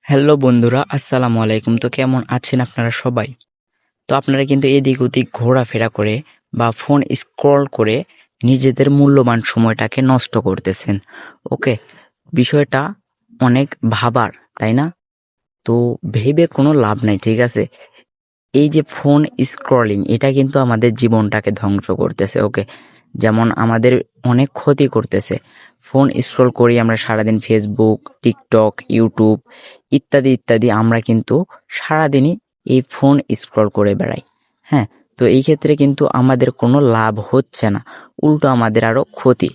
Hello বন্ধুরা, আসসালামু আলাইকুম। তো কেমন আছেন আপনারা সবাই? তো আপনারা কিন্তু এদিক ওদিক ঘোরাফেরা করে বা ফোন স্ক্রল করে নিজেদের মূল্যবান সময়টাকে নষ্ট করতেছেন। ওকে, বিষয়টা অনেক ভাবার, তাই না? তো ভেবে কোনো লাভ নাই, ঠিক আছে? এই যে ফোন স্ক্রলিং, এটা কিন্তু আমাদের জীবনটাকে ধ্বংস করতেছে। ওকে, যেমন আমাদের অনেক ক্ষতি করতেছে। ফোন স্ক্রল করি আমরা সারাদিন, ফেসবুক, টিকটক, ইউটিউব ইত্যাদি ইত্যাদি, আমরা কিন্তু সারাদিনই এই ফোন স্ক্রল করে বেড়াই। হ্যাঁ, তো এই ক্ষেত্রে কিন্তু আমাদের কোনো লাভ হচ্ছে না, উল্টো আমাদের আরো ক্ষতি।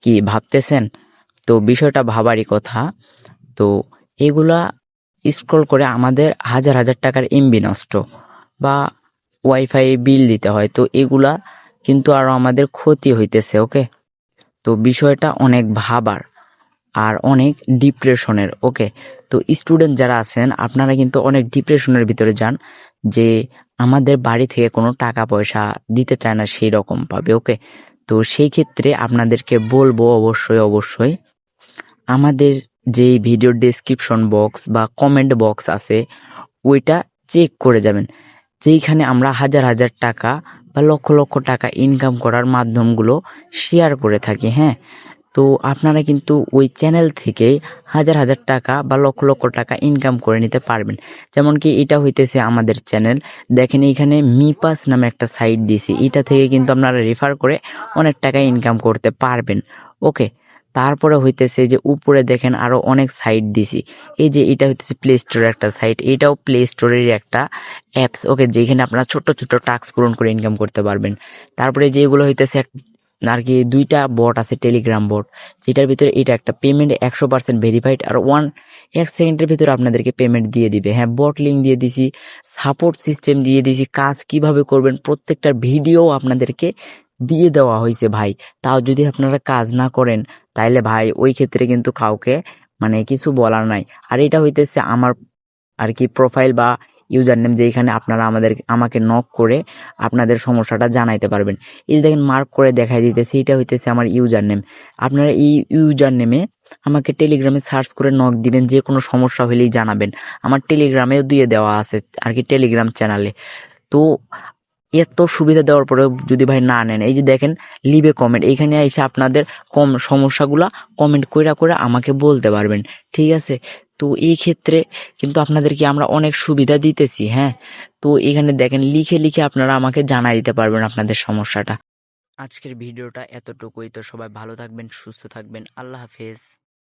কি ভাবতেছেন? তো বিষয়টা ভাবারই কথা। তো এগুলা স্ক্রল করে আমাদের হাজার হাজার টাকার এমবি নষ্ট, বা ওয়াইফাই বিল দিতে হয়। তো এগুলা কিন্তু আরো আমাদের ক্ষতি হইতেছে। ওকে, তো বিষয়টা অনেক ভাবার আর অনেক ডিপ্রেশনের। ওকে, তো স্টুডেন্ট যারা আছেন আপনারা কিন্তু অনেক ডিপ্রেশনের ভিতরে যান, যে আমাদের বাড়ি থেকে কোনো টাকা পয়সা দিতে চায় না সেই রকম পাবে। ওকে, তো সেই ক্ষেত্রে আপনাদেরকে বলবো অবশ্যই অবশ্যই আমাদের যে ভিডিও ডেসক্রিপশন বক্স বা কমেন্ট বক্স আছে ওইটা চেক করে যাবেন, যেইখানে আমরা হাজার হাজার টাকা বা লক্ষ লক্ষ টাকা ইনকাম করার মাধ্যমগুলো শেয়ার করে থাকি। হ্যাঁ, তো আপনারা কিন্তু ওই চ্যানেল থেকে হাজার হাজার টাকা বা লক্ষ লক্ষ টাকা ইনকাম করে নিতে পারবেন। যেমন কি এটা হইতেছে আমাদের চ্যানেল, দেখেন এইখানে মিপাস নামে একটা সাইট দিয়েছি, এটা থেকে কিন্তু আপনারা রেফার করে অনেক টাকা ইনকাম করতে পারবেন। ওকে, তারপরে হইতেছে যে উপরে দেখেন আরো অনেক সাইট দিছি। এই যে এটা হইতেছে প্লে স্টোরের একটা সাইট, এটাও প্লে স্টোরের একটা অ্যাপস। ওকে, যেখানে আপনারা ছোট ছোট টাস্ক পূরণ করে ইনকাম করতে পারবেন। তারপরে যেগুলো হইতেছে আর কি দুইটা বট আছে, টেলিগ্রাম বট, যেটার ভিতরে এটা একটা পেমেন্ট 100% ভেরিফাইড, আর 1 সেকেন্ডের ভিতরে আপনাদেরকে পেমেন্ট দিয়ে দিবে। হ্যাঁ, বট লিঙ্ক দিয়ে দিছি, সাপোর্ট সিস্টেম দিয়ে দিছি, কাজ কিভাবে করবেন প্রত্যেকটার ভিডিও আপনাদেরকে দিয়ে দেওয়া হয়েছে ভাই। তাও যদি আপনারা কাজ না করেন তাইলে ভাই ওই ক্ষেত্রে কিন্তু কাউকে মানে কিছু বলার নাই। আর এটা হইতেছে আমার আর কি প্রোফাইল বা ইউজার নেম, যেখানে আপনারা আমাকে নক করে আপনাদের সমস্যাটা জানাইতে পারবেন। এই যে দেখেন মার্ক করে দেখাই দিতেছি, এটা হইতেছে আমার ইউজার নেম। আপনারা এই ইউজার নেমে আমাকে টেলিগ্রামে সার্চ করে নক দিবেন, যে কোনো সমস্যা হলেই জানাবেন। আমার টেলিগ্রামেও দিয়ে দেওয়া আছে আর কি, টেলিগ্রাম চ্যানেলে। তো এত সুবিধা দেওয়ার পরেও যদি ভাই না নেন, এই যে দেখেন লিভে কমেন্ট, এইখানে এসে আপনাদের সমস্যাগুলা কমেন্ট কইরা করে আমাকে বলতে পারবেন, ঠিক আছে? তো এই ক্ষেত্রে কিন্তু আপনাদেরকে আমরা অনেক সুবিধা দিতেছি। হ্যাঁ, তো এখানে দেখেন লিখে লিখে আপনারা আমাকে জানাই দিতে পারবেন আপনাদের সমস্যাটা। আজকের ভিডিওটা এতটুকুই। তো সবাই ভালো থাকবেন, সুস্থ থাকবেন, আল্লাহ হাফেজ।